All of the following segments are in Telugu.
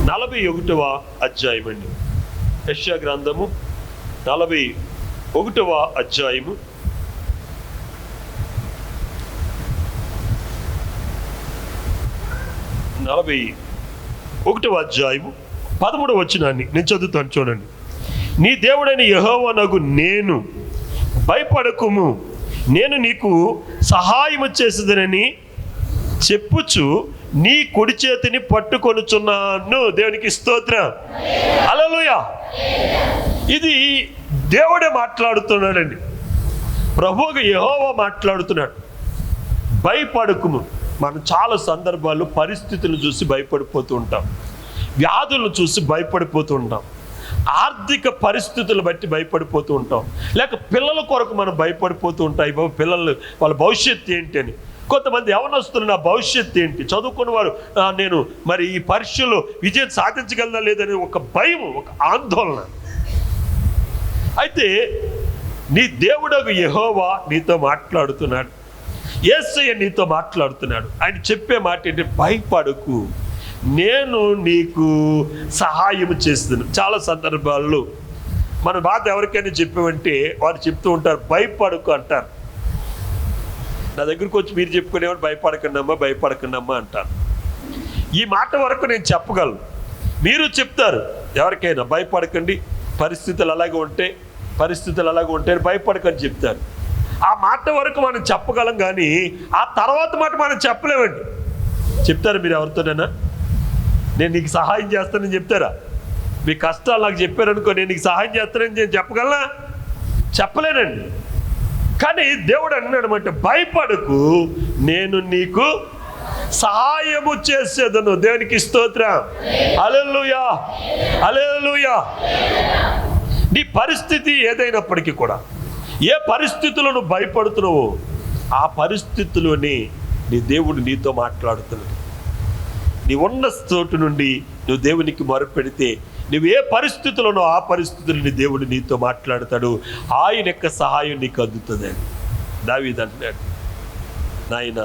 41వ అధ్యాయం అండి. యెషయా గ్రంథము 41వ అధ్యాయము 41వ అధ్యాయము 13వ వచనాన్ని నేను చదువుతాను, చూడండి. నీ దేవుడైన యెహోవానగు నేను, భయపడకుము, నేను నీకు సహాయము చేసేదనని చెప్పుచు నీ కుడి చేతిని పట్టుకొనుచున్నాను. దేవునికి స్తోత్రం, హల్లెలూయా. ఇది దేవుడే మాట్లాడుతున్నాడండి, ప్రభువుగా యెహోవా మాట్లాడుతున్నాడు. భయపడకుము. మనం చాలా సందర్భాల్లో పరిస్థితులను చూసి భయపడిపోతూ ఉంటాం, వ్యాధులను చూసి భయపడిపోతూ ఉంటాం, ఆర్థిక పరిస్థితులు బట్టి భయపడిపోతూ ఉంటాం, లేక పిల్లల కొరకు మనం భయపడిపోతూ ఉంటాం. పిల్లలు వాళ్ళ భవిష్యత్తు ఏంటి అని. కొంతమంది యవనస్తులు నా భవిష్యత్తు ఏంటి, చదువుకున్న వారు నేను మరి ఈ పరీక్షలో విజయం సాధించగలనా లేదని ఒక భయం, ఒక ఆందోళన. అయితే నీ దేవుడగు యెహోవా నీతో మాట్లాడుతున్నాడు, యేసయ్య నీతో మాట్లాడుతున్నాడు. ఆయన చెప్పే మాట ఏంటి? భయపడకు, నేను నీకు సహాయం చేస్తున్నాను. చాలా సందర్భాల్లో మన బాధ ఎవరికైనా చెప్పామంటే వారు చెప్తూ ఉంటారు, భయపడకు అంటారు. నా దగ్గరకు వచ్చి మీరు చెప్పుకునేవాడు, భయపడకండమ్మా భయపడకండమ్మా అంటారు. ఈ మాట వరకు నేను చెప్పగలను. మీరు చెప్తారు ఎవరికైనా, భయపడకండి, పరిస్థితులు అలాగే ఉంటే భయపడకని చెప్తారు. ఆ మాట వరకు మనం చెప్పగలం, కానీ ఆ తర్వాత మాట మనం చెప్పలేమండి. చెప్తారా మీరు ఎవరితోనైనా? నేను నీకు సహాయం చేస్తానని చెప్తారా? మీ కష్టాలు నాకు చెప్పారనుకో, నేను నీకు సహాయం చేస్తానని నేను చెప్పగలనా? చెప్పలేనండి. కానీ దేవుడు అన్నాడు అనమాట, భయపడకు, నేను నీకు సహాయము చేసేదను. దేవునికి స్తోత్రం, హల్లెలూయా, హల్లెలూయా. నీ పరిస్థితి ఏదైనప్పటికీ కూడా, ఏ పరిస్థితుల్లో నువ్వు భయపడుతున్నావో ఆ పరిస్థితుల్లోనే నీ దేవుడు నీతో మాట్లాడుతున్నాడు. నీ ఉన్న చోటు నుండి నువ్వు దేవునికి మొరపెడితే, నువ్వు ఏ పరిస్థితుల్లోనో ఆ పరిస్థితులని దేవుడు నీతో మాట్లాడతాడు. ఆయన యొక్క సహాయం నీకు అందుతుంది. దావీదు అంటున్నాడు, నాయన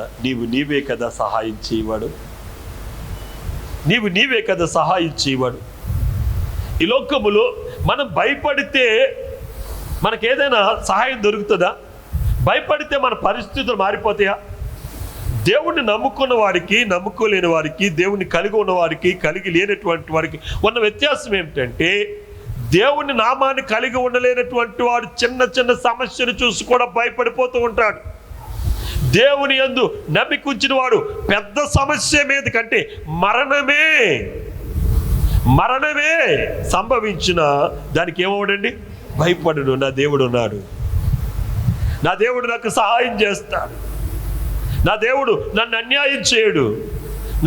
నీవే కదా సహాయం చేయవాడు, నీవే కదా సహాయం చేయవాడు. ఈ లోకములో మనం భయపడితే మనకేదైనా సహాయం దొరుకుతుందా? భయపడితే మన పరిస్థితులు మారిపోతాయా? దేవుణ్ణి నమ్ముకున్న వారికి, నమ్ముకోలేని వారికి, దేవుణ్ణి కలిగి ఉన్న వారికి, కలిగి లేనటువంటి వారికి ఉన్న వ్యత్యాసం ఏమిటంటే, దేవుని నామాన్ని కలిగి ఉండలేనటువంటి వాడు చిన్న చిన్న సమస్యను చూసి కూడా భయపడిపోతూ ఉంటాడు. దేవుని యందు నమ్మిక ఉంచిన వాడు పెద్ద సమస్య మీద కంటే మరణమే సంభవించిన దానికి ఏమవడండి? భయపడడు. నా దేవుడు ఉన్నాడు, నా దేవుడు నాకు సహాయం చేస్తాడు, నా దేవుడు నన్ను అన్యాయం చేయడు,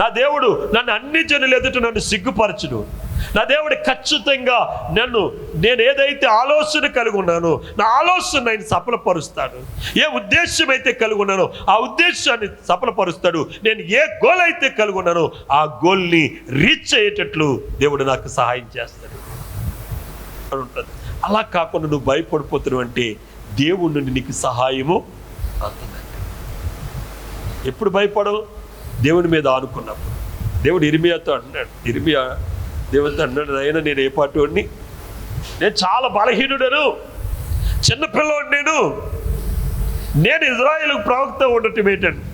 నా దేవుడు నన్ను అన్ని జనులు ఎదుట నన్ను సిగ్గుపరచుడు, నా దేవుడు ఖచ్చితంగా నేను ఏదైతే ఆలోచన కలిగి ఉన్నానో నా ఆలోచన ఆయన సఫలపరుస్తాడు. ఏ ఉద్దేశం అయితే కలిగి ఉన్నానో ఆ ఉద్దేశాన్ని సఫలపరుస్తాడు. నేను ఏ గోల్ అయితే కలిగి ఉన్నానో ఆ గోల్ని రీచ్ అయ్యేటట్లు దేవుడు నాకు సహాయం చేస్తాడు అని ఉంటుంది. అలా కాకుండా నువ్వు భయపడిపోతున్నావు అంటే దేవుడి నుండి నీకు సహాయము అందుతుంది. ఎప్పుడు భయపడవు? దేవుని మీద ఆనుకున్నప్పుడు. దేవుడు ఇర్మియాతో అన్నాడు, దేవుడితో అన్నాడు, అయినా నేను ఏ పాటోడిని, నేను చాలా బలహీనుడను, చిన్నపిల్లవాడు, నేను ఇజ్రాయేలు ప్రవక్త ఉండటం ఏంటండి.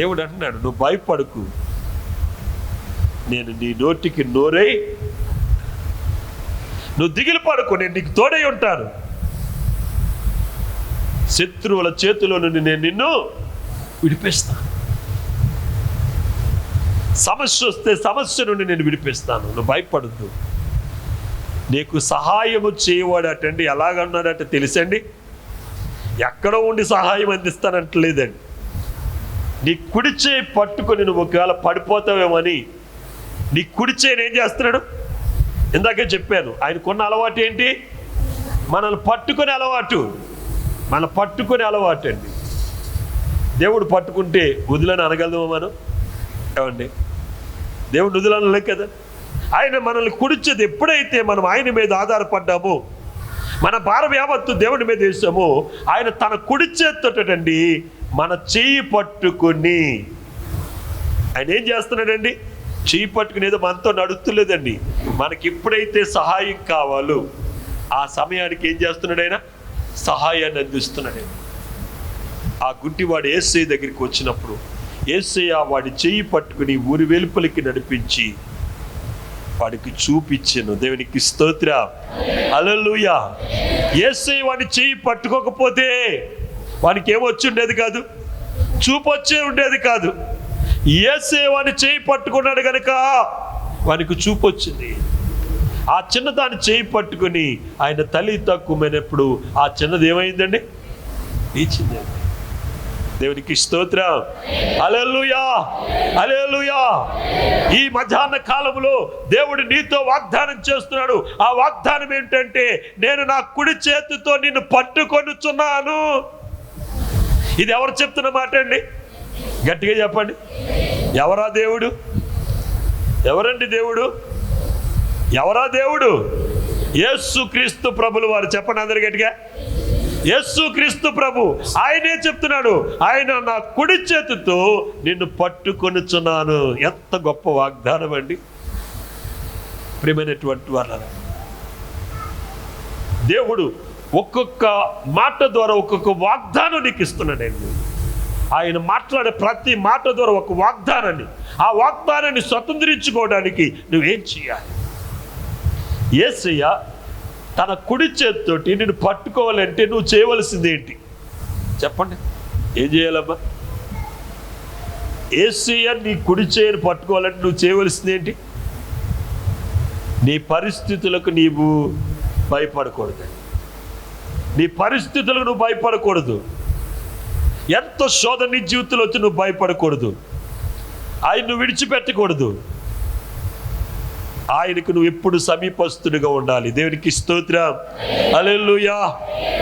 దేవుడు అంటున్నాడు, నువ్వు భయపడకు, నేను నీ నోటికి నోరై, నువ్వు దిగులు పడకు, నేను నీకు తోడై ఉంటాను, శత్రువుల చేతిలో నుండి నేను నిన్ను విడిపిస్తాను, సమస్య వస్తే సమస్య నుండి నేను విడిపిస్తాను, నువ్వు భయపడద్దు. నీకు సహాయము చేయవాడటండి. ఎలాగన్నాడట తెలుసండి? ఎక్కడో ఉండి సహాయం అందిస్తానంటలేదండి. నీ కుడి చేయి పట్టుకొని నువ్వు ఒకవేళ పడిపోతావేమని నీ కుడి చేయిని ఏం చేస్తున్నాడు? ఇందాకే చెప్పాను, ఆయనకున్న అలవాటు ఏంటి? మనల్ని పట్టుకునే అలవాటు, అండి. దేవుడు పట్టుకుంటే వదిలని అనగలమా మనం? ఏమండి, దేవుడు వదిలనలే కదా. ఆయన మనల్ని కుడిచేది ఎప్పుడైతే మనం ఆయన మీద ఆధారపడ్డామో, మన భారం యావత్తు దేవుడి మీద వేసామో, ఆయన తన కుడి చేత్తోటండి మన చెయ్యి పట్టుకొని ఆయన ఏం చేస్తున్నాడండి? చెయ్యి పట్టుకుని ఏదో మనతో నడుస్తులేదండి. మనకి ఎప్పుడైతే సహాయం కావాలో ఆ సమయానికి ఏం చేస్తున్నాడు ఆయన? సహాయాన్ని అందిస్తున్నాడు. ఆ గుడ్డివాడు యేసయ్య దగ్గరికి వచ్చినప్పుడు యేసయ్య వాడి చెయ్యి పట్టుకుని ఊరి వెలుపలికి నడిపించి వాడికి చూపించాను. దేవునికి స్తోత్రం, హల్లెలూయా. యేసయ్య వాడి చెయ్యి పట్టుకోకపోతే వానికి ఏమొచ్చి ఉండేది కాదు, చూపు వచ్చే ఉండేది కాదు. యేసయ్య వాడి చెయ్యి పట్టుకున్నాడు కనుక వానికి చూపు వచ్చింది. ఆ చిన్నదాన్ని చేయి పట్టుకుని ఆయన తల్లి తక్కువమైనప్పుడు ఆ చిన్నది ఏమైందండి? లేచిందండి. దేవునికి స్తోత్రం, హల్లెలూయా, హల్లెలూయా. ఈ మధ్యాహ్న కాలంలో దేవుడు నీతో వాగ్దానం చేస్తున్నాడు. ఆ వాగ్దానం ఏంటంటే, నేను నా కుడి చేతితో నిన్ను పట్టుకొనుచున్నాను. ఇది ఎవరు చెప్తున్న మాట అండి? గట్టిగా చెప్పండి. ఎవరా దేవుడు? ఎవరండి దేవుడు? ఎవరా దేవుడు? యేసుక్రీస్తు ప్రభులు వారు. చెప్పండి అందరు గట్టిగా, యేసుక్రీస్తు ప్రభు. ఆయనే చెప్తున్నాడు, ఆయన నా కుడి చేతితో నిన్ను పట్టుకొనుచున్నాను. ఎంత గొప్ప వాగ్దానం అండి ప్రియమైనటువంటి వాళ్ళ. దేవుడు ఒక్కొక్క మాట ద్వారా ఒక్కొక్క వాగ్దానం నీకు ఇస్తున్నాడండి. ఆయన మాట్లాడే ప్రతి మాట ద్వారా ఒక వాగ్దానాన్ని, ఆ వాగ్దానాన్ని స్వతంత్రించుకోవడానికి నువ్వేం చేయాలి? యేసయ్య తన కుడి చేతితోటి నిన్ను పట్టుకోవాలంటే నువ్వు చేయవలసింది ఏంటి చెప్పండి? ఏం చేయాలమ్మా? యేసయ్య నీ కుడి చేతిని పట్టుకోవాలంటే నువ్వు చేయవలసింది ఏంటి? నీ పరిస్థితులకు నీవు భయపడకూడదు. నీ పరిస్థితులకు నువ్వు భయపడకూడదు. ఎంత శోధన నీ జీవితంలో వచ్చి నువ్వు భయపడకూడదు. ఆయన్ను విడిచిపెట్టకూడదు. ఆయనకు నువ్వు ఎప్పుడు సమీపస్తుడిగా ఉండాలి. దేవునికి స్తోత్రం, హల్లెలూయా,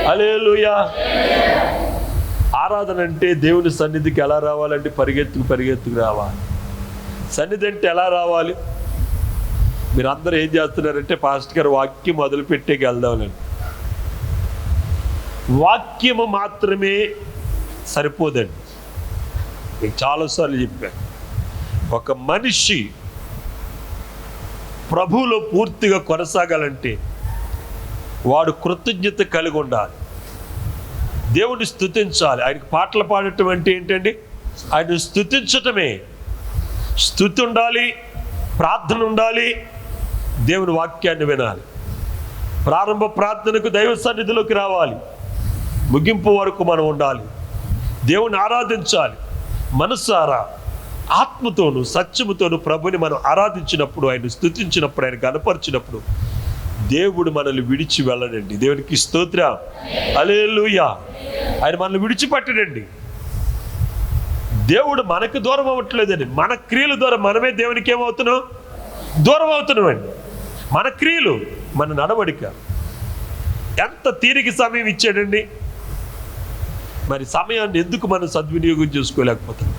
హల్లెలూయా. ఆరాధన అంటే దేవుని సన్నిధికి ఎలా రావాలంటే పరిగెత్తుకు రావాలి. సన్నిధి అంటే ఎలా రావాలి? మీరు అందరూ ఏం చేస్తున్నారంటే, పాస్టర్ గారు వాక్యం మొదలుపెట్టేకి వెళ్దామని. వాక్యము మాత్రమే సరిపోదండి. నేను చాలాసార్లు చెప్పాను, ఒక మనిషి ప్రభువులో పూర్తిగా కొనసాగాలంటే వాడు కృతజ్ఞత కలిగి ఉండాలి. దేవుని స్తుతించాలి. ఆయనకు పాటలు పాడటం అంటే ఏంటండి? ఆయన స్తుతించటమే. స్తుతి ఉండాలి, ప్రార్థన ఉండాలి, దేవుని వాక్యాన్ని వినాలి. ప్రారంభ ప్రార్థనకు దైవ సన్నిధిలోకి రావాలి, ముగింపు వరకు మనం ఉండాలి. దేవుని ఆరాధించాలి. మనసారా ఆత్మతోను సత్యముతోను ప్రభుని మనం ఆరాధించినప్పుడు, ఆయన స్తుతించినప్పుడు, ఆయన గణపరిచినప్పుడు దేవుడు మనల్ని విడిచి వెళ్ళడండి. దేవునికి స్తోత్రం, హల్లెలూయా. ఆయన మనల్ని విడిచిపెట్టడండి. దేవుడు మనకు దూరం అవ్వట్లేదండి. మన క్రియల ద్వారా మనమే దేవునికి ఏమవుతున్నాం? దూరం అవుతున్నామండి. మన క్రియలు, మన నడవడిక. ఎంత తీరిక సమయం ఇచ్చాడండి. మరి సమయాన్ని ఎందుకు మనం సద్వినియోగం చేసుకోలేకపోతాం?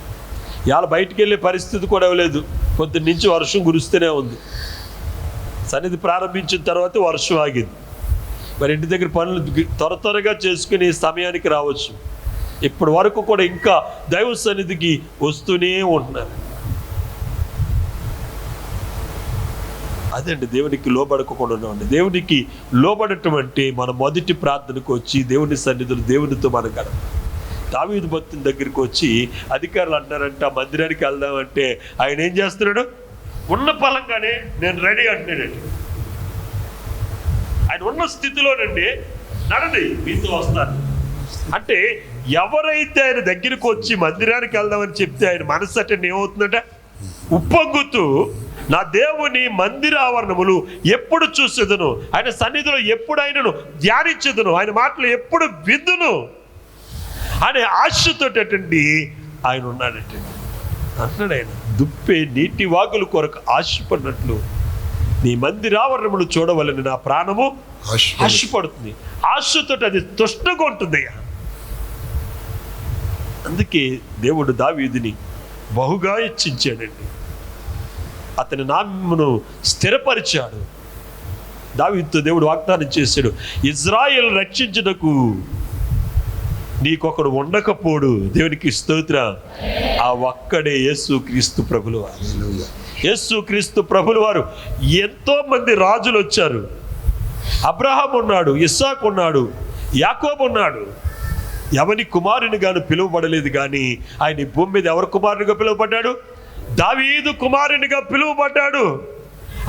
ఇవాళ బయటికి వెళ్ళే పరిస్థితి కూడా లేదు. పొద్దున్న నుంచి వర్షం కురుస్తూనే ఉంది. సన్నిధి ప్రారంభించిన తర్వాత వర్షం ఆగింది. మరి ఇంటి దగ్గర పనులు త్వరగా చేసుకుని సమయానికి రావచ్చు. ఇప్పటి వరకు కూడా ఇంకా దైవ సన్నిధికి వస్తూనే ఉంటున్నారు. అదండి దేవునికి లోబడకుండా ఉన్నామండి. దేవునికి లోబడటం అంటే మన మొదటి ప్రార్థనకు వచ్చి దేవుని సన్నిధులు దేవునితో మనం గడప. దావీదు భక్తుని దగ్గరికి వచ్చి అధికారులు అంటారంట, మందిరానికి వెళ్దామంటే ఆయన ఏం చేస్తున్నాడు? ఉన్న పలంగానే నేను రెడీ అంటున్నాడండి. ఆయన ఉన్న స్థితిలోనండి, నడది మీతో వస్తాను అంటే, ఎవరైతే ఆయన దగ్గరికి వచ్చి మందిరానికి వెళ్దామని చెప్తే ఆయన మనసు అంటే ఏమవుతుందంట? ఉప్పొంగుతూ, నా దేవుని మందిర ఆవరణములు ఎప్పుడు చూసేదను, ఆయన సన్నిధిలో ఎప్పుడు ఆయనను ధ్యానించదును, ఆయన మాటలు ఎప్పుడు విందును అనే ఆశతోటండి ఆయన ఉన్నాడంటే. అంటున్నాడు ఆయన, దుప్పే నీటి వాగుల కొరకు ఆశపడినట్లు నీ మందిరావరణములు చూడవలని నా ప్రాణము ఆశపడుతుంది. ఆశతో అది తుష్టగా ఉంటుంది. అందుకే దేవుడు దావీదుని బహుగా హెచ్చించాడండి. అతని నామమును స్థిరపరిచాడు. దావీదుతో దేవుడు వాగ్దానం చేశాడు, ఇజ్రాయేల్ రక్షించుటకు నీకొకడు ఉండకపోడు. దేవునికి స్తోత్రం. ఆ ఒక్కడే యేసుక్రీస్తు ప్రభువు. యేసు క్రీస్తు ప్రభుల వారు ఎంతో మంది రాజులు వచ్చారు. అబ్రహాం ఉన్నాడు, ఇస్సాకు ఉన్నాడు, యాకోబు ఉన్నాడు. ఎవని కుమారునిగాను పిలువబడలేదు, కానీ ఆయన ఈ భూమి మీద ఎవరి కుమారునిగా పిలువబడ్డాడు? దావీదు కుమారునిగా పిలువబడ్డాడు.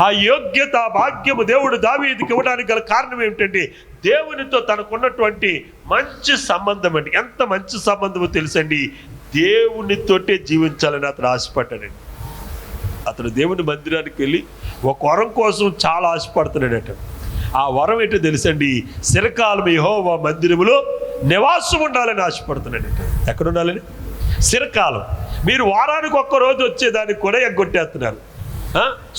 ఆ యోగ్యత, ఆ భాగ్యము దేవుడు దావీదుకి ఇవ్వడానికి గల కారణం ఏమిటంటే దేవునితో తనకున్నటువంటి మంచి సంబంధం అండి. ఎంత మంచి సంబంధమో తెలుసండి, దేవునితోటే జీవించాలని అతను ఆశపడ్డాడండి. అతను దేవుని మందిరానికి వెళ్ళి ఒక వరం కోసం చాలా ఆశపడుతున్నాడట. ఆ వరం ఏంటో తెలుసండి, చిరకాలం యెహోవా మందిరములో నివాసం ఉండాలని ఆశపడుతున్నాడట. ఎక్కడ ఉండాలని? చిరకాలం. మీరు వారానికి ఒక్కరోజు వచ్చేదానికి కూడా ఎగ్గొట్టేస్తున్నారు.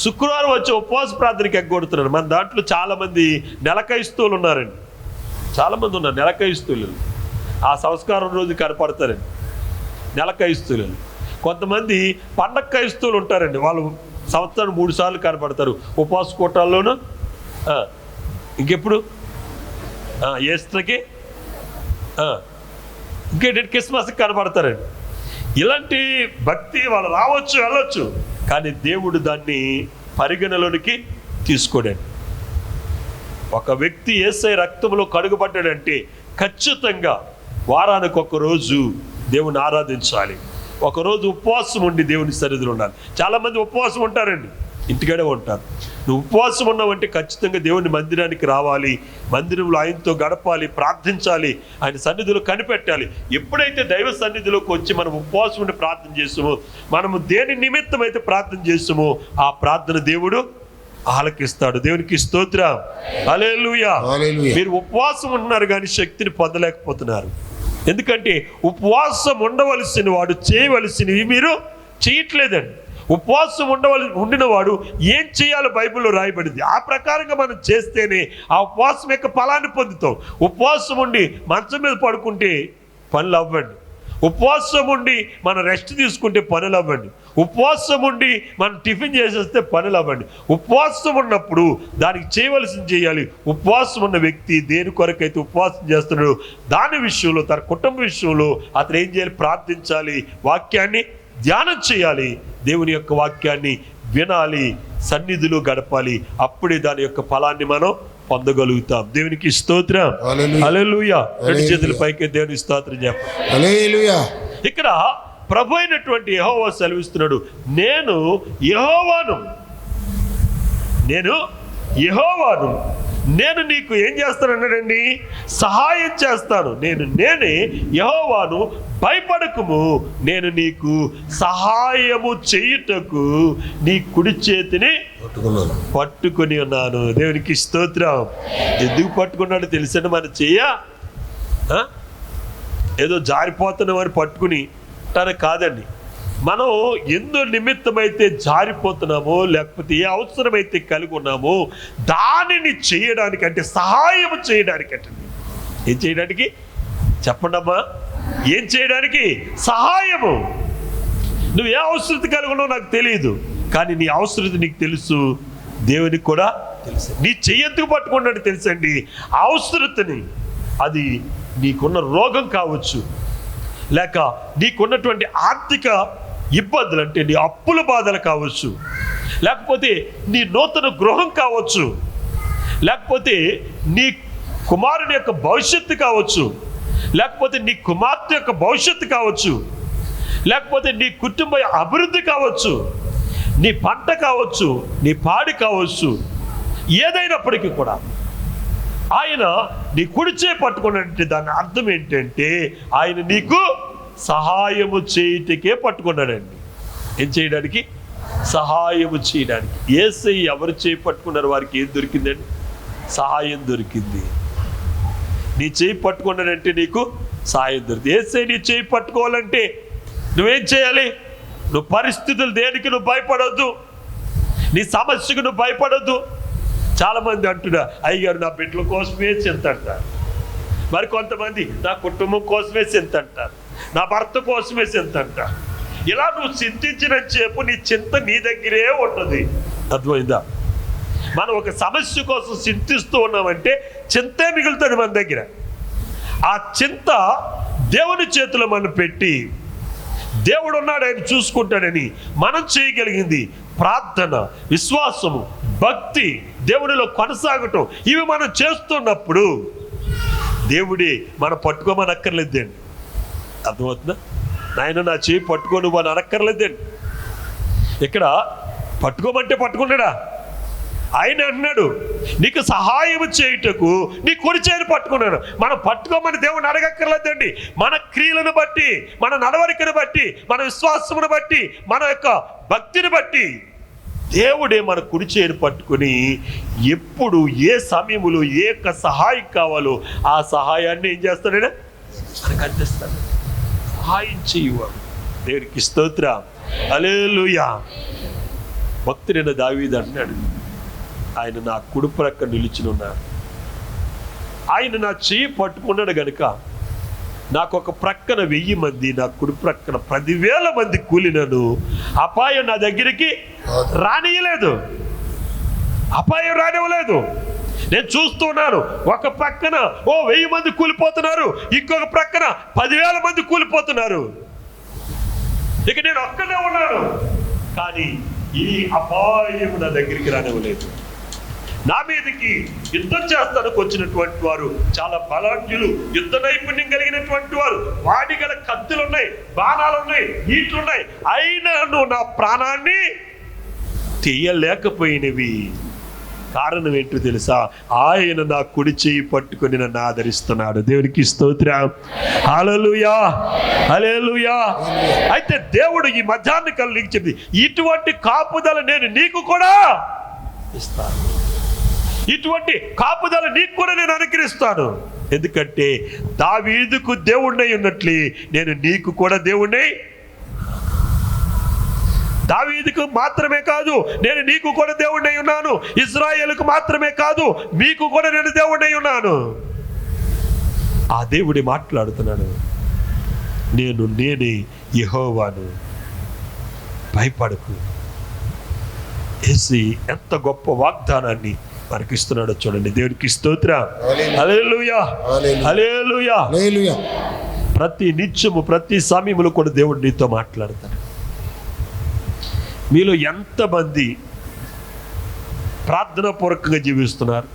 శుక్రవారం వచ్చి ఉపవాస ప్రార్థనకి ఎగ్గొడుతున్నారు. మన దాంట్లో చాలామంది నెలకైస్తువులు ఉన్నారండి. చాలామంది ఉన్నారు నెలకైస్తువులు. ఆ సంస్కారం రోజు కనపడతారండి నెలకైస్తువులు. కొంతమంది పండగ క్రైస్తువులు ఉంటారండి. వాళ్ళు సంవత్సరం 3 సార్లు కనపడతారు. ఉపవాస కూటాల్లోనూ, ఇంకెప్పుడు ఈస్టర్కి, ఇంకేంటి క్రిస్మస్కి కనపడతారండి. ఇలాంటి భక్తి వాళ్ళు రావచ్చు, వెళ్ళొచ్చు, కానీ దేవుడు దాన్ని పరిగణలోనికి తీసుకోడండి. ఒక వ్యక్తి యేసయ్య రక్తంలో కడుగుపడ్డాడంటే ఖచ్చితంగా వారానికి ఒక రోజు దేవుని ఆరాధించాలి. ఒకరోజు ఉపవాసం ఉండి దేవుని సన్నిధిలో ఉండాలి. చాలామంది ఉపవాసం ఉంటారండి, ఇంటికాడే ఉంటారు. నువ్వు ఉపవాసం ఉన్నావంటే ఖచ్చితంగా దేవుని మందిరానికి రావాలి, మందిరంలో ఆయనతో గడపాలి, ప్రార్థించాలి, ఆయన సన్నిధిలో కనిపెట్టాలి. ఎప్పుడైతే దైవ సన్నిధిలోకి వచ్చి మనం ఉపవాసం ఉండి ప్రార్థన చేస్తామో, మనము దేని నిమిత్తం అయితే ప్రార్థన చేస్తామో ఆ ప్రార్థన దేవుడు ఆలకిస్తాడు. దేవునికి స్తోత్రం, హల్లెలూయా. మీరు ఉపవాసం ఉంటున్నారు కానీ శక్తిని పొందలేకపోతున్నారు. ఎందుకంటే ఉపవాసం ఉండవలసిన వాడు చేయవలసినవి మీరు చేయట్లేదండి. ఉపవాసం ఉండిన వాడు ఏం చేయాలో బైబిల్లో రాయబడింది. ఆ ప్రకారంగా మనం చేస్తేనే ఆ ఉపవాసం యొక్క ఫలాన్ని పొందుతాం. ఉపవాసం ఉండి మంచం మీద పడుకుంటే పనులు అవ్వండి. ఉపవాసం ఉండి మనం రెస్ట్ తీసుకుంటే పనులు అవ్వండి. ఉపవాసం ఉండి మనం టిఫిన్ చేసేస్తే పనులు అవ్వండి. ఉపవాసం ఉన్నప్పుడు దానికి చేయవలసింది చేయాలి. ఉపవాసం ఉన్న వ్యక్తి దేని కొరకైతే ఉపవాసం చేస్తున్నాడు దాని విషయంలో, తన కుటుంబ విషయంలో అతను ఏం చేయాలి? ప్రార్థించాలి, వాక్యాన్ని ధ్యానం చేయాలి, దేవుని యొక్క వాక్యాన్ని వినాలి, సన్నిధిలో గడపాలి. అప్పుడే దాని యొక్క ఫలాన్ని మనం పొందగలుగుతాం. దేవునికి స్తోత్రం, హల్లెలూయా. రెండు చేతుల పైకి దేవునికి స్తోత్రం చెప్పండి, హల్లెలూయా. ఇక్కడ ప్రభు అయినటువంటి యెహోవా సెలవిస్తున్నాడు, నేను యెహోవాను, నేను నీకు ఏం చేస్తానన్నాడండి? సహాయం చేస్తాను. నేనే యెహోవాను, భయపడకుము, నేను నీకు సహాయము చేయుటకు నీ కుడి చేతిని పట్టుకొని ఉన్నాను. దేవునికి స్తోత్రం. ఎందుకు పట్టుకున్నాడు తెలుసండి? మన ఏదో జారిపోతున్నామని పట్టుకుని అంటారు కాదండి. మనం ఎందు నిమిత్తమైతే జారిపోతున్నామో, లేకపోతే ఏ అవసరమైతే కలిగి ఉన్నామో దానిని చేయడానికి, అంటే సహాయం చేయడానికి. అంటే ఏం చేయడానికి చెప్పండి అమ్మా? ఏం చేయడానికి? సహాయము. నువ్వు ఏ అవసరత కలిగి ఉన్నావు నాకు తెలియదు, కానీ నీ అవసరత నీకు తెలుసు, దేవునికి కూడా తెలుసు. నీ చెయ్యెత్తుకు పట్టుకున్నాడు తెలుసండి అవసరతని. అది నీకున్న రోగం కావచ్చు, లేక నీకున్నటువంటి ఆర్థిక ఇబ్బందులు, అంటే నీ అప్పుల బాధలు కావచ్చు, లేకపోతే నీ నూతన గృహం కావచ్చు, లేకపోతే నీ కుమారుని యొక్క భవిష్యత్తు కావచ్చు, లేకపోతే నీ కుమార్తె యొక్క భవిష్యత్తు కావచ్చు, లేకపోతే నీ కుటుంబ అభివృద్ధి కావచ్చు, నీ పంట కావచ్చు, నీ పాడి కావచ్చు, ఏదైనప్పటికీ కూడా ఆయన నీ కుడిచే పట్టుకున్నట్టు దాని అర్థం ఏంటంటే ఆయన నీకు సహాయము చేయటకే పట్టుకున్నాడండి. ఏం చేయడానికి? సహాయము చేయడానికి. యేసయ్య ఎవరు చేయి పట్టుకున్నారు వారికి ఏం దొరికిందండి? సహాయం దొరికింది. నీ చేయి పట్టుకున్నాడంటే నీకు సహాయం దొరికింది. యేసయ్య నీ చేయి పట్టుకోవాలంటే నువ్వేం చేయాలి? నువ్వు పరిస్థితులు దేనికి నువ్వు భయపడొద్దు, నీ సమస్యకు నువ్వు భయపడొద్దు. చాలామంది అంటున్నా, అయ్యగారు నా బిడ్డల కోసమే చింత అంటారు, మరి కొంతమంది నా కుటుంబం కోసమే చింత అంటారు, నా భర్త కోసమే చింత అంటారు. ఇలా నువ్వు చింతించిన చేపు నీ చింత నీ దగ్గరే ఉంటుంది. అర్థమైందా? మనం ఒక సమస్య కోసం చింతిస్తూ ఉన్నామంటే చింతే మిగులుతుంది మన దగ్గర. ఆ చింత దేవుని చేతిలో మనం పెట్టి దేవుడు ఉన్నాడు, ఆయన చూసుకుంటాడని మనం చేయగలిగింది ప్రార్థన, విశ్వాసము, భక్తి, దేవుడిలో కొనసాగటం. ఇవి మనం చేస్తున్నప్పుడు దేవుడే మనం పట్టుకోమని అక్కర్లేదండి. అర్థమవుతుందా? నాయన నా చేయి పట్టుకో నువ్వు అని అనక్కర్లేదండి. ఇక్కడ పట్టుకోమంటే పట్టుకున్నాడా? ఆయన అన్నాడు నీకు సహాయం చేయుటకు నీ కుడి చేయిని పట్టుకున్నాను. మనం పట్టుకోమని దేవుని అడగక్కర్లేదండి. మన క్రియలను బట్టి, మన నడవడికను బట్టి, మన విశ్వాసమును బట్టి, మన యొక్క భక్తిని బట్టి దేవుడే మన కుడి చేయిని పట్టుకుని ఎప్పుడు ఏ సమయములో ఏ యొక్క సహాయం కావాలో ఆ సహాయాన్ని ఏం చేస్తాడైనా మనకు అందిస్తాడు. సహాయం చేయువాడు. దేవునికి స్తోత్రం. హల్లెలూయా. భక్తుడైన దావీదు అన్నాడు, ఆయన నా కుడి ప్రక్క నిలిచినున్నాడు. ఆయన నా చెయ్యి పట్టుకున్నాడు గనుక నాకు ఒక ప్రక్కన 1000 మంది, నా కుడి ప్రక్కన 10,000 మంది కూలినను అపాయం నా దగ్గరికి రానియలేదు. అపాయం రానివ్వలేదు. నేను చూస్తున్నాను, ఒక ప్రక్కన 1000 మంది కూలిపోతున్నారు, ఇంకొక ప్రక్కన 10,000 మంది కూలిపోతున్నారు. ఇక నేను ఒక్కనే ఉన్నాను, కానీ ఈ అపాయం నా దగ్గరికి రానివ్వలేదు. నా మీదకి యుద్ధం చేస్తానికి వచ్చినటువంటి వారు చాలా బలాఢ్యులు, యుద్ధ నైపుణ్యం కలిగినటువంటి వారు, వాడి గల కత్తులు ఉన్నాయి, బాణాలు ఉన్నాయి, ఈట్లున్నాయి, అయినా నువ్వు నా ప్రాణాన్ని తీయలేకపోయినవి. కారణం ఏంటో తెలుసా? ఆయన నా కుడి చేయి పట్టుకొని నన్ను ఆదరిస్తున్నాడు. దేవునికి స్తోత్రం. హల్లెలూయా, హల్లెలూయా. అయితే దేవుడు ఈ మధ్యాహ్న కాలం నీకు చెప్పింది, ఇటువంటి కాపుదల నేను నీకు కూడా ఇస్తాను. ఇటువంటి కాపుదల నీకు కూడా నేను అనుగ్రహిస్తాను. ఎందుకంటే దావీదుకు దేవుణ్ణి ఉన్నట్లే నేను నీకు కూడా దేవుణ్ణి. దావీదుకు మాత్రమే కాదు, నేను నీకు కూడా దేవుణ్ణి ఉన్నాను. ఇశ్రాయేలుకు మాత్రమే కాదు, మీకు కూడా నేను దేవుణ్ణి ఉన్నాను. ఆ దేవుడి మాట్లాడుతున్నాడు, నేనే యెహోవాను, భయపడకు. యేసు ఎంత గొప్ప వాగ్దానాన్ని మనకి ఇస్తున్నాడో చూడండి. దేవునికి స్తోత్రం. హల్లెలూయా, హల్లెలూయా. ప్రతి నిత్యము, ప్రతి సమయములో కూడా దేవుడు నీతో మాట్లాడతాడు. మీలో ఎంతమంది ప్రార్థనా పూర్వకంగా జీవిస్తున్నారు?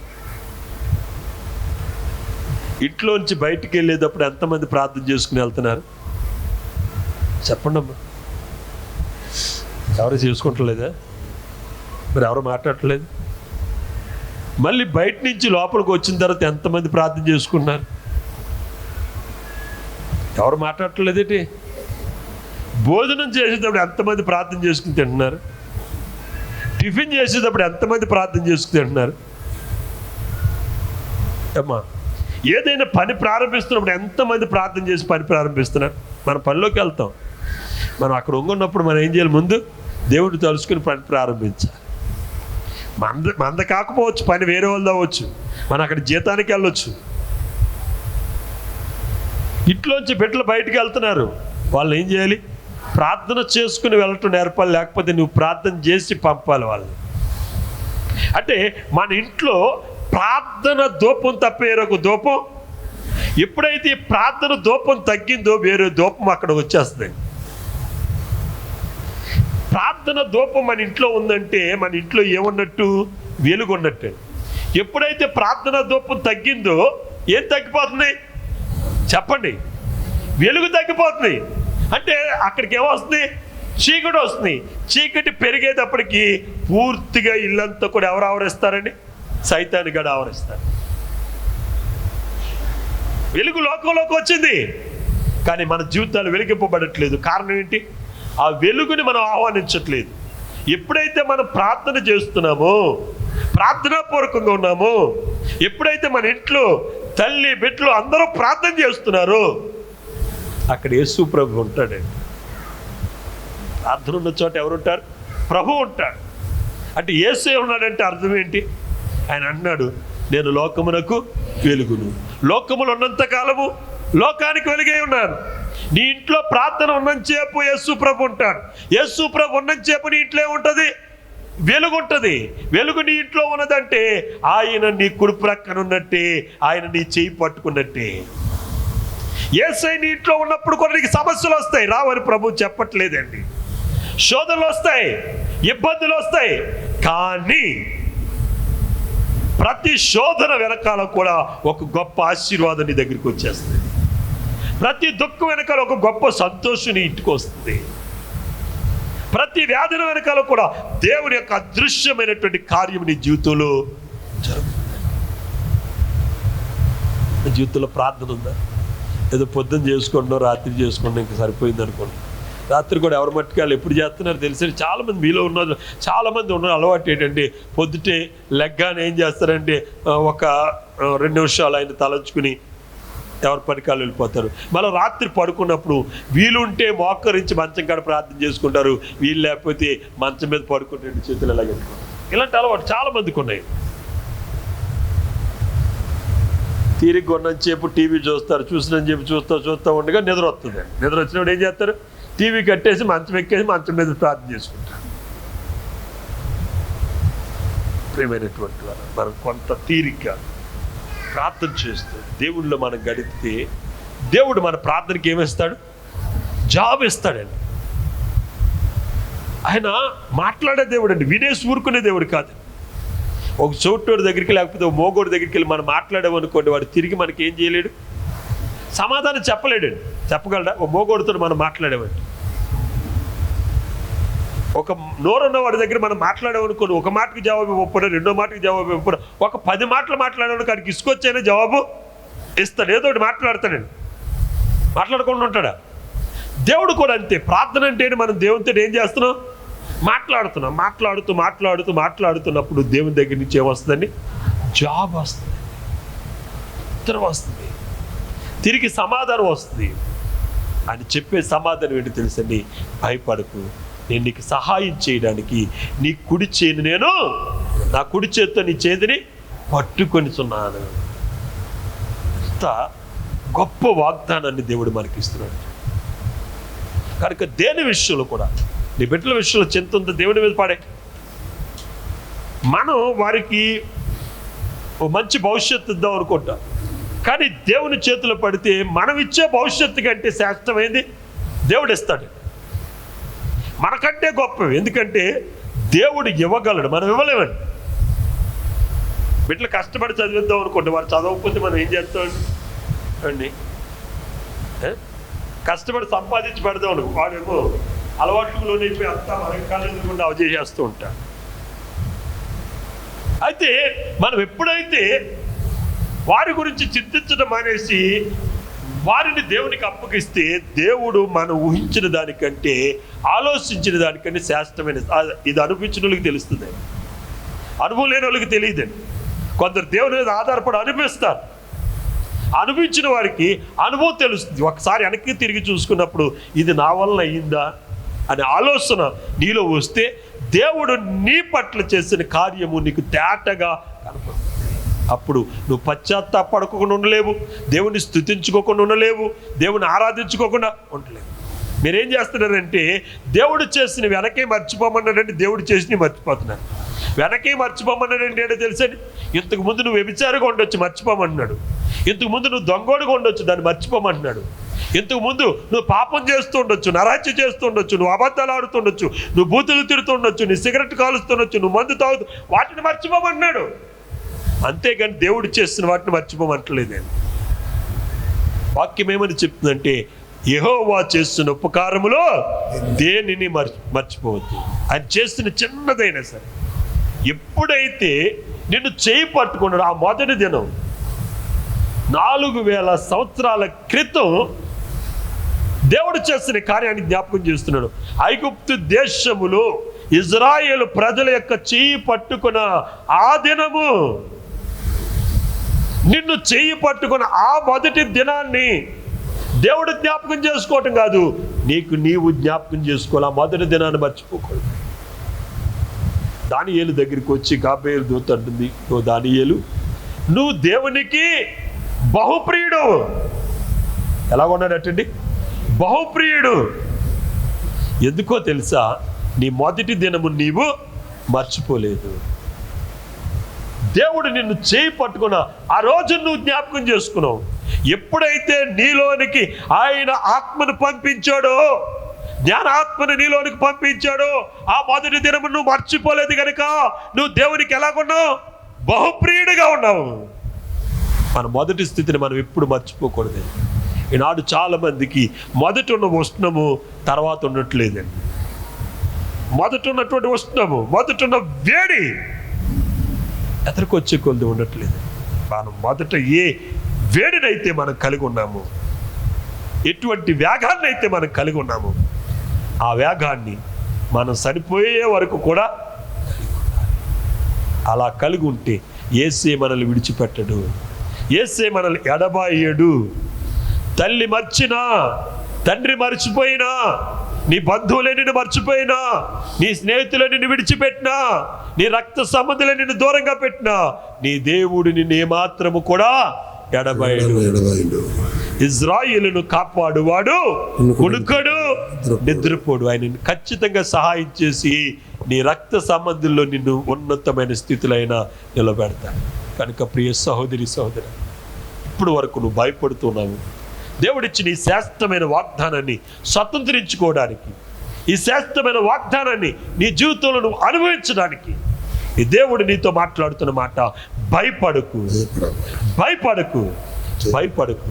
ఇంట్లోంచి బయటికి వెళ్ళేటప్పుడు ఎంతమంది ప్రార్థన చేసుకుని వెళ్తున్నారు? చెప్పండి అమ్మా. ఎవరు చేసుకుంటలేదా? మరి ఎవరు మాట్లాడట్లేదు? మళ్ళీ బయట నుంచి లోపలికి వచ్చిన తర్వాత ఎంతమంది ప్రార్థన చేసుకున్నారు? ఎవరు మాట్లాడట్లేదేంటి? భోజనం చేసేటప్పుడు ఎంతమంది ప్రార్థన చేసుకుని తింటున్నారు? టిఫిన్ చేసేటప్పుడు ఎంతమంది ప్రార్థన చేసుకుని తింటున్నారు? అమ్మా, ఏదైనా పని ప్రారంభిస్తున్నప్పుడు ఎంతమంది ప్రార్థన చేసి పని ప్రారంభిస్తున్నారు? మన పనిలోకి వెళ్తాం, మనం అక్కడ ఉన్నప్పుడు మనం ఏం చేయాలి? ముందు దేవుడిని తలుచుకుని పని ప్రారంభించాలి. మంద కాకపోవచ్చు, పని వేరే వాళ్ళు అవ్వచ్చు, మనం అక్కడ జీతానికి వెళ్ళొచ్చు. ఇంట్లోంచి బిడ్డలు బయటికి వెళ్తున్నారు, వాళ్ళు ఏం చేయాలి? ప్రార్థన చేసుకుని వెళ్ళటం నేర్పాలి, లేకపోతే నువ్వు ప్రార్థన చేసి పంపాలి వాళ్ళని. అంటే మన ఇంట్లో ప్రార్థన దూపం తప్ప వేరొక దూపం. ఎప్పుడైతే ప్రార్థన దూపం తగ్గిందో వేరే దూపం అక్కడ వచ్చేస్తుంది. ప్రార్థన దూపం మన ఇంట్లో ఉందంటే మన ఇంట్లో ఏమున్నట్టు? వెలుగు ఉన్నట్టు. ఎప్పుడైతే ప్రార్థన దూపం తగ్గిందో ఏం తగ్గిపోతుంది చెప్పండి? వెలుగు తగ్గిపోతుంది. అంటే అక్కడికి ఏమొస్తుంది? చీకటి వస్తుంది. చీకటి పెరిగేటప్పటికి పూర్తిగా ఇల్లంతా కూడా ఎవరు ఆవరిస్తారండి? సైతాను గడ ఆవరిస్తారు. వెలుగు లోకంలోకి వచ్చింది, కానీ మన జీవితాలు వెలిగింపబడట్లేదు. కారణం ఏంటి? ఆ వెలుగుని మనం ఆహ్వానించట్లేదు. ఎప్పుడైతే మనం ప్రార్థన చేస్తున్నామో, ప్రార్థనాపూర్వకంగా ఉన్నామో, ఎప్పుడైతే మన ఇంట్లో తల్లి బిడ్డలు అందరూ ప్రార్థన చేస్తున్నారో అక్కడ యేసు ప్రభు ఉంటాడండి. ప్రార్థన ఉన్న చోట ఎవరు ఉంటారు? ప్రభు ఉంటాడు. అంటే యేసు ఉన్నాడంటే అర్థం ఏంటి? ఆయన అన్నాడు, నేను లోకమునకు వెలుగును, లోకములు ఉన్నంత కాలము లోకానికి వెలుగై ఉన్నాను. నీ ఇంట్లో ప్రార్థన ఉన్నంతసేపు యేసు ప్రభు ఉంటాడు. యేసు ప్రభు ఉన్నంతసేపు నీ ఇంట్లో ఏముంటుంది? వెలుగు ఉంటుంది. వెలుగు నీ ఇంట్లో ఉన్నదంటే ఆయన నీ కుడి ప్రక్కన ఉన్నట్టే, ఆయన నీ చేయి పట్టుకున్నట్టే. యేసయ్య నీ ఇంట్లో ఉన్నప్పుడు కూడా నీకు సమస్యలు వస్తాయి, రావని ప్రభు చెప్పట్లేదండి. శోధనలు వస్తాయి, ఇబ్బందులు వస్తాయి, కానీ ప్రతి శోధన వెనకాల కూడా ఒక గొప్ప ఆశీర్వాదం నీ దగ్గరికి వచ్చేస్తుంది. ప్రతి దుఃఖం వెనకాల ఒక గొప్ప సంతోషం నీ ఇంటికి వస్తుంది. ప్రతి వ్యాధుల వెనకాల కూడా దేవుని యొక్క అదృశ్యమైనటువంటి కార్యం నీ జీవితంలో జరుగుతుంది. జీవితంలో ప్రార్థన ఉందా? ఏదో పొద్దున్న చేసుకోండి, రాత్రి చేసుకోండి, ఇంకా సరిపోయింది అనుకోండి. రాత్రి కూడా ఎవరి మట్టుకాలు ఎప్పుడు చేస్తున్నారు తెలిసి చాలామంది మీలో ఉన్నారు. చాలామంది ఉన్నారు అలవాటు ఏంటంటే పొద్దుటే లెగ్గానే ఏం చేస్తారంటే ఒక 2 నిమిషాలు ఆయన తలంచుకుని ఎవరి పనికాలు వెళ్ళిపోతారు. మళ్ళీ రాత్రి పడుకున్నప్పుడు వీలుంటే మోకరించి మంచం కాడ ప్రార్థన చేసుకుంటారు, వీలు లేకపోతే మంచం మీద పడుకుని 2 చేతులు ఎలాగ ఇలాంటి అలవాటు చాలామందికి ఉన్నాయి. తీరిక కొన్నంతసేపు టీవీ చూస్తారు, చూసినని చెప్పి చూస్తూ ఉండగా నిద్ర వస్తుంది. నిద్ర వచ్చినప్పుడు ఏం చేస్తారు? టీవీ కట్టేసి మంచం ఎక్కేసి మంచం మీద ప్రార్థన చేసుకుంటారు. ప్రియమైనటువంటి వారు, మనం కొంత తీరిక ప్రార్థన చేస్తూ దేవుడిలో మనం గడిపితే దేవుడు మన ప్రార్థనకి ఏమిస్తాడు? జాబ్ ఇస్తాడండి. ఆయన మాట్లాడే దేవుడు అండి, వినేసి ఊరుకునే దేవుడు కాదు. ఒక చోటోడి దగ్గరికి లేకపోతే ఒక మోగోడి దగ్గరికి వెళ్ళి మనం మాట్లాడామనుకోండి, వాడు తిరిగి మనకి ఏం చేయలేడు, సమాధానం చెప్పలేడండి. చెప్పగలడా? ఒక మోగోడితో మనం మాట్లాడేవాడి, ఒక నోరున్న వాడి దగ్గర మనం మాట్లాడామనుకోండి, ఒక మాటకి జవాబు ఇవ్వకపోయినా, 2వ మాటకి జవాబు ఇవ్వకపోయినా, ఒక 10 మాటలు మాట్లాడాను కానీ ఇసుకొచ్చైనా జవాబు ఇస్తాడు. ఏదో ఒకటి మాట్లాడతాడండి. మాట్లాడకుండా ఉంటాడా? దేవుడు కూడా అంతే. ప్రార్థన అంటే మనం దేవునితో ఏం చేస్తున్నాం? మాట్లాడుతున్నాం. మాట్లాడుతున్నప్పుడు దేవుని దగ్గర నుంచి ఏమొస్తుందండి? జాబ్ వస్తుంది, ఉత్తరం వస్తుంది, తిరిగి సమాధానం వస్తుంది. అని చెప్పే సమాధానం ఏంటి తెలుసండి? భయపడకు, నేను నీకు సహాయం చేయడానికి నీ కుడి చేతిని నేను, నా కుడి చేతితో నీ చేతిని పట్టుకొనిచున్నాను. అంత గొప్ప వాగ్దానాన్ని దేవుడు మనకి ఇస్తున్నాడు. కనుక దేని విషయంలో కూడా, నీ బిడ్డల విషయంలో చింత ఉందో దేవుని మీద పాడే. మనం వారికి ఓ మంచి భవిష్యత్తు ఇద్దాం అనుకుంటాం, కానీ దేవుని చేతిలో పడితే మనం ఇచ్చే భవిష్యత్తు కంటే శ్రేష్టమైంది దేవుడు ఇస్తాడు. మనకంటే గొప్పవి. ఎందుకంటే దేవుడు ఇవ్వగలడు, మనం ఇవ్వలేమండి. బిడ్డలు కష్టపడి చదివిద్దాం అనుకోండి, వారు చదవకపోతే మనం ఏం చేస్తామండి అండి? కష్టపడి సంపాదించి పెడదాం అనుకో, వాడేమో అలవాట్లకు లోనైపోయి అంతా మనకి కాలేజీకుండా అవజేసేస్తూ ఉంటాడు. అయితే మనం ఎప్పుడైతే వారి గురించి చింతించడం మానేసి వారిని దేవునికి అప్పగిస్తే, దేవుడు మనం ఊహించిన దానికంటే, ఆలోచించిన దానికంటే శ్రేష్టమైన, ఇది అనిపించిన వాళ్ళకి తెలుస్తుంది, అనుభవం లేని వాళ్ళకి తెలియదండి. కొందరు దేవుని మీద ఆధారపడి అనిపిస్తారు, అనిపించిన వారికి అనుభవం తెలుస్తుంది. ఒకసారి వెనక్కి తిరిగి చూసుకున్నప్పుడు ఇది నా వలన అయ్యిందా అనే ఆలోచన నీలో వస్తే దేవుడు నీ పట్ల చేసిన కార్యము నీకు తేటగా కనపడుతుంది. అప్పుడు నువ్వు పశ్చాత్తాపడకుండా ఉండలేవు, దేవుని స్తుతించుకోకుండా ఉండలేవు, దేవుని ఆరాధించుకోకుండా ఉండలేవు. మీరేం చేస్తున్నారంటే దేవుడు చేసిన వెనకే మర్చిపోమన్నాడంటే దేవుడు చేసి మర్చిపోతున్నారు. వెనకే మర్చిపోమన్నాడంటే ఏంటో తెలుసండి? ఇంతకు ముందు నువ్వు వ్యభిచారిగా ఉండొచ్చు, మర్చిపోమన్నాడు. ఇంతకు ముందు నువ్వు దొంగోడుగా ఉండొచ్చు, దాన్ని మర్చిపోమంటున్నాడు. ఇంతకు ముందు నువ్వు పాపం చేస్తూ ఉండొచ్చు, నరహత్య చేస్తూ ఉండొచ్చు, నువ్వు అబద్ధాలు ఆడుతుండొచ్చు, నువ్వు బూతులు తిడుతుండొచ్చు, నీ సిగరెట్ కాలుస్తుండొచ్చు, నువ్వు మందు తాగుతూ, వాటిని మర్చిపోమన్నాడు. అంతేగాని దేవుడు చేస్తున్న వాటిని మర్చిపోమంటలేదు. వాక్యం ఏమని చెప్తుందంటే, యెహోవా చేస్తున్న ఉపకారములో దేనిని మర్చిపోవద్దు. ఆయన చేస్తున్న చిన్నదైనా సరే, ఎప్పుడైతే నిన్ను చేయి పట్టుకున్నాడు, ఆ మొదటి దినం 4000 సంవత్సరాల క్రితం దేవుడు చేస్తున్న కార్యాన్ని జ్ఞాపకం చేస్తున్నాడు. ఐగుప్తు దేశములో ఇజ్రాయేలు ప్రజల యొక్క చేయి పట్టుకున్న ఆ దినము, నిన్ను చేయి పట్టుకున్న ఆ మొదటి దినాన్ని దేవుడు జ్ఞాపకం చేసుకోవటం కాదు, నీవు జ్ఞాపకం చేసుకోవాలి. ఆ మొదటి దినాన్ని మర్చిపోకూడదు. దానియేలు దగ్గరికి వచ్చి గాబ్రియేలు దూత అంటుంది, నువ్వు దానియేలు, నువ్వు దేవునికి బహుప్రియుడు. ఎలా ఉన్నాడటండి? బహుప్రియుడు. ఎందుకో తెలుసా? నీ మొదటి దినము నీవు మర్చిపోలేదు. దేవుడు నిన్ను చేయి పట్టుకున్న ఆ రోజు నువ్వు జ్ఞాపకం చేసుకున్నావు. ఎప్పుడైతే నీలోనికి ఆయన ఆత్మను పంపించాడో, జ్ఞానాత్మను నీలోనికి పంపించాడో, ఆ మొదటి దినము నువ్వు మర్చిపోలేదు కనుక నువ్వు దేవునికి ఎలాగున్నావు? బహుప్రియుడిగా ఉన్నావు. మన మొదటి స్థితిని మనం ఎప్పుడు మర్చిపోకూడదు. ఈనాడు చాలా మందికి మొదట ఉన్న ఉష్ణము తర్వాత ఉండట్లేదండి. మొదట ఉన్నటువంటి ఉష్ణము, మొదట ఉన్న వేడి ఎతరికొచ్చే కొద్ది ఉండట్లేదు. మనం మొదట ఏ వేడినైతే మనం కలిగి ఉన్నాము, ఎటువంటి వేగాన్ని అయితే మనం కలిగి ఉన్నాము, ఆ వేగాన్ని మనం చనిపోయే వరకు కూడా అలా కలిగి ఉంటే యేసే మనల్ని విడిచిపెట్టడు, యేసే మనల్ని ఎడబాయడు. తల్లి మర్చినా, తండ్రి మర్చిపోయినా, నీ బంధువులే నిన్ను మర్చిపోయినా, నీ స్నేహితులే నిన్ను విడిచిపెట్టినా, నీ రక్త సంబంధులే నిన్ను దూరంగా పెట్టినా, నీ దేవుడు నిన్ను ఏమాత్రము కూడా ఎడబాయడు. ఇజ్రాయేలును కాపాడువాడు కునుకడు, నిద్రపోడు. ఆయన ఖచ్చితంగా సహాయం చేసి నీ రక్త సంబంధుల్లో నిన్ను ఉన్నతమైన స్థితిలో అయినా నిలబెడతాడు. కనుక ప్రియ సహోదరి సహోదరు, ఇప్పుడు వరకు నువ్వు భయపడుతున్నావు. దేవుడిచ్చిన ఈ శ్రేష్టమైన వాగ్దానాన్ని స్వతంత్రించుకోవడానికి, ఈ శ్రేష్టమైన వాగ్దానాన్ని నీ జీవితంలో నువ్వు అనుభవించడానికి ఈ దేవుడు నీతో మాట్లాడుతున్న మాట, భయపడకు, భయపడకు, భయపడకు,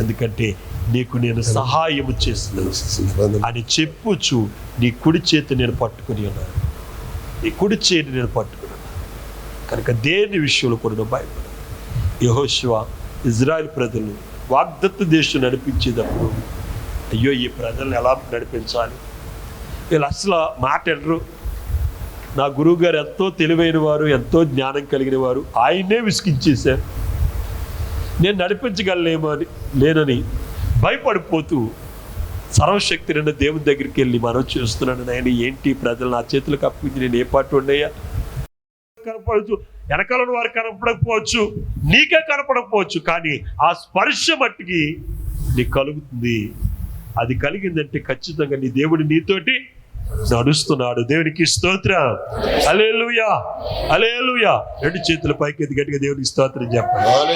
ఎందుకంటే నీకు నేను సహాయము చేస్తున్నాను అని చెప్పుచు నీ కుడి చేతి నేను పట్టుకుని ఉన్నాను, నీ కుడి చేతి నేను పట్టుకుని ఉన్నాను. కనుక దేని విషయంలో కూడా నువ్వు భయపడకు. యెహోషువ ఇజ్రాయెల్ ప్రజలు వాగ్దత్త దేశం నడిపించేటప్పుడు, అయ్యో ఈ ప్రజలను ఎలా నడిపించాలి, వీళ్ళు అసలు మాట ఎనరు. నా గురువు గారు ఎంతో తెలివైన వారు, ఎంతో జ్ఞానం కలిగిన వారు, ఆయన్నే విసిగించేశారు, నేను నడిపించగలనేమో అని లేనని భయపడిపోతూ సర్వశక్తి నిన్న దేవుని దగ్గరికి వెళ్ళి మనం చేస్తున్నాను, నేను ఏంటి ప్రజలు నా చేతులకు అప్పించి నేను ఏ పాటు ఉండయా? కనపడచ్చు, వెనకాల వారు కనపడకపోవచ్చు, నీకే కనపడకపోవచ్చు, కానీ ఆ స్పర్శ మట్టికి నీకు కలుగుతుంది. అది కలిగిందంటే ఖచ్చితంగా నీ దేవుడు నీతోటి నడుస్తున్నాడు. దేవునికి స్తోత్రం, హల్లెలూయా, హల్లెలూయా. రెండు చేతుల పైకి గట్టిగా దేవునికి స్తోత్రం చెప్పాలి.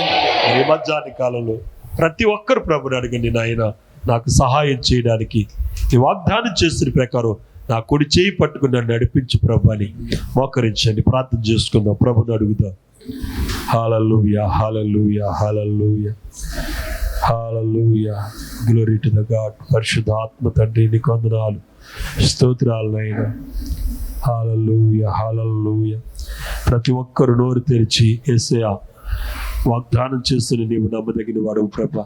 ఈ మధ్యాహ్న కాలంలో ప్రతి ఒక్కరు ప్రభుని అడగండి, నాయన నాకు సహాయం చేయడానికి ఈ వాగ్దానం చేస్తున్న ప్రకారం నా కుడి చేయి పట్టుకుని నన్ను నడిపించు ప్రభు అని మోకరించండి, ప్రార్థన చేసుకుందాం, ప్రభుని అడుగుదాం. Hallelujah, hallelujah, hallelujah, hallelujah. Glory to the God. పరిశుద్ధ ఆత్మ తండ్రి నీకు వందనాలు, స్తోత్రాలు నాయనా. హల్లెలూయా, హల్లెలూయా. ప్రతి ఒక్కరు నోరు తెరిచి యేసయ్యా వాగ్దానం చేస్తున్న నీవు నమ్మదగిన వాడవు ప్రభా,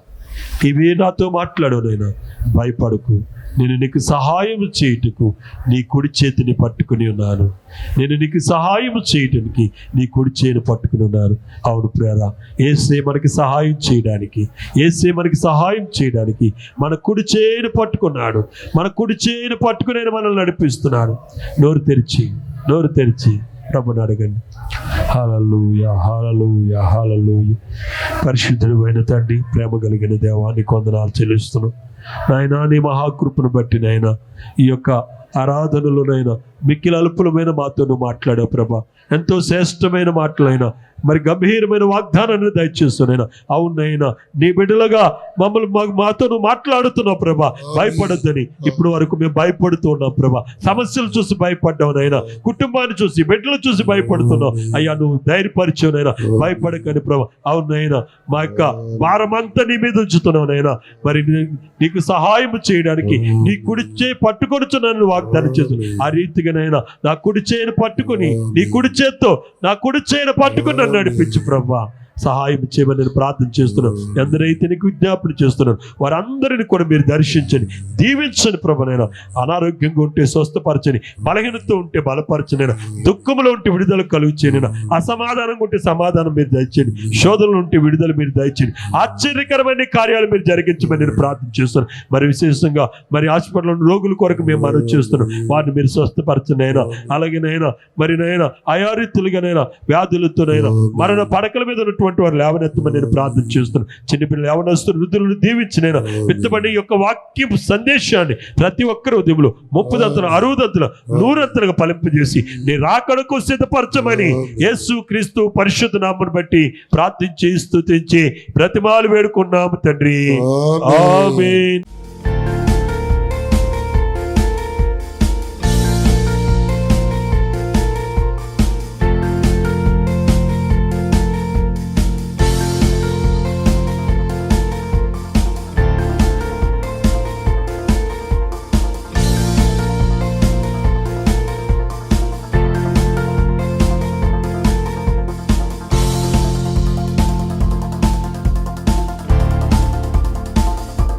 ఇవే నాతో మాట్లాడు నాయనా. భయపడకు, నేను నీకు సహాయం చేయుటకు నీ కుడి చేతిని పట్టుకుని ఉన్నాను, నేను నీకు సహాయం చేయటానికి నీ కుడి చేతిని పట్టుకుని ఉన్నాను. అవును ప్రేరా, యేసే మనకి సహాయం చేయడానికి, యేసే మనకి సహాయం చేయడానికి మన కుడి చేతిని పట్టుకున్నాడు, మన కుడి చేతిని పట్టుకుని మనల్ని నడిపిస్తున్నాడు. నోరు తెరిచి, నోరు తెరిచి ప్రభుని అడగండి. హల్లెలూయా, హల్లెలూయా, హల్లెలూయా. పరిశుద్ధుడు అయిన తండ్రి, ప్రేమ కలిగిన దేవా నీకు వందనాలు చెల్లిస్తున్నాం నాయనా. నీ మహాకృపను బట్టి నాయనా ఈ యొక్క ఆరాధనలోనైనా మిక్కిలి అల్పులమైన మాతో నువ్వు మాట్లాడావు ప్రభా. ఎంతో శ్రేష్టమైన మాటలైనా, మరి గంభీరమైన వాగ్దానాన్ని దయచేస్తున్నాయినా. అవునైనా నీ బిడ్డలుగా మమ్మల్ని మాతో నువ్వు మాట్లాడుతున్నావు ప్రభా. భయపడొద్దని ఇప్పుడు వరకు మేము భయపడుతూ ఉన్నాం ప్రభా. సమస్యలు చూసి భయపడ్డావు నైనా, కుటుంబాన్ని చూసి, బిడ్డలు చూసి భయపడుతున్నావు అయ్యా. నువ్వు ధైర్యపరిచావు నైనా, భయపడకని ప్రభా. అవునైనా మా యొక్క భారమంతా నీ మీద ఉంచుతున్నావు నైనా. మరి నీకు సహాయం చేయడానికి నీ కుడి చేయి పట్టుకొనుచున్నాను వాగ్దానం చేస్తున్నాను. ఆ రీతిగానైనా నా కుడి చేయిని పట్టుకుని, నీ కుడి చేత్తో నా కుడి చేయిని పట్టుకుని నన్ను నడిపించు ప్రభా. సహాయం చేయమని నేను ప్రార్థన చేస్తున్నాను. ఎందరైతే నీకు విజ్ఞాపన చేస్తున్నాను వారందరిని కూడా మీరు దర్శించండి, దీవించండి ప్రభనైనా. అనారోగ్యంగా ఉంటే స్వస్థపరచని, బలహీనతో ఉంటే బలపరచనైనా, దుఃఖంలో ఉంటే విడుదల కలుగు చేయనైనా, అసమాధానంగా ఉంటే సమాధానం మీరు దయచేయండి, శోధనలు ఉంటే విడుదల మీరు దయచేయండి, ఆశ్చర్యకరమైన కార్యాలు మీరు జరిగించమని నేను ప్రార్థన చేస్తున్నాను. మరి విశేషంగా మరి హాస్పిటల్లో రోగుల కొరకు మేము మనం చేస్తున్నాం, వారిని మీరు స్వస్థపరచనైనా. అలాగేనైనా మరి నైనా అయారీతులుగానైనా వ్యాధులతోనైనా మరణ పడకల మీద ఉన్నటువంటి వారు లేవనెత్తమని నేను ప్రార్థన చేస్తున్నాను. చిన్నపిల్లలు యవనస్తులు వృద్ధులను దీవించి నేను విత్తబడి ఈ యొక్క వాక్యపు సందేశాన్ని ప్రతి ఒక్కరి ఉదయంలో 30 60 100 ఫలింపజేసి నీ రాకడకు సిద్ధపరచమని యేసు క్రీస్తు పరిశుద్ధ నామమును బట్టి ప్రార్థించి స్తుతించి బ్రతిమాలు వేడుకున్నాము తండ్రి. ఆమేన్.